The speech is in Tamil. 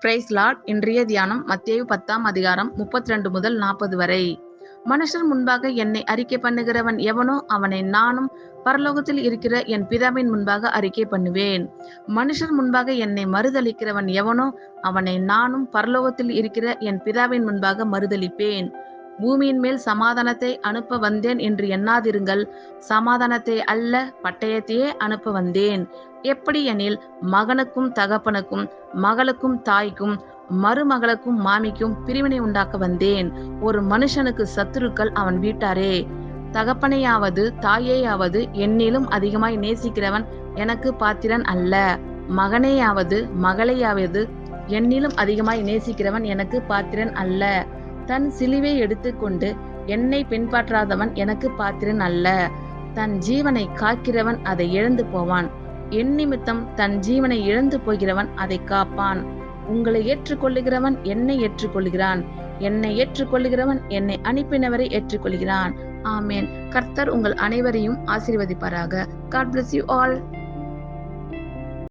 Price Lord. இன்றைய தியானம் மத்தேயு 10ஆம் அதிகாரம் 32 முதல் 40 வரை. மனுஷர் முன்பாக என்னை அறிக்கை பண்ணுகிறவன் எவனோ அவனை நானும் பரலோகத்தில் இருக்கிற என் பிதாவின் முன்பாக அறிக்கை பண்ணுவேன். மனுஷர் முன்பாக என்னை மறுதலிக்கிறவன் எவனோ அவனை நானும் பரலோகத்தில் இருக்கிற என் பிதாவின் முன்பாக மறுதலிப்பேன். பூமியின் மேல் சமாதானத்தை அனுப்ப வந்தேன் என்று எண்ணாதிருங்கள். சமாதானத்தை அல்ல, பட்டயத்தையே அனுப்ப வந்தேன். எப்படி எனில், மகனுக்கும் தகப்பனுக்கும், மகளுக்கும் தாய்க்கும், மருமகளுக்கும் மாமிக்கும் பிரிவினை உண்டாக்க வந்தேன். ஒரு மனுஷனுக்கு சத்துருக்கள் அவன் வீட்டாரே. தகப்பனையாவது தாயையாவது என்னிலும் அதிகமாய் நேசிக்கிறவன் எனக்கு பாத்திரன் அல்ல. மகனையாவது மகளையாவது என்னிலும் அதிகமாய் நேசிக்கிறவன் எனக்கு பாத்திரன் அல்ல. தன் சிலுவை எடுத்துக்கொண்டு என்னை பின்பற்றாதவன் எனக்கு பாத்திரன் அல்ல. தன் ஜீவனை காக்கிறவன் அதை இழந்து போவான். என் நிமித்தம் தன் ஜீவனை இழந்து போகிறவன் அதை காப்பான். உங்களை ஏற்றுக்கொள்ளுகிறவன் என்னை ஏற்றுக்கொள்கிறான். என்னை ஏற்றுக்கொள்ளுகிறவன் என்னை அனுப்பினவரை ஏற்றுக்கொள்கிறான். ஆமேன். கர்த்தர் உங்கள் அனைவரையும் ஆசீர்வதிப்பாராக. God bless you all.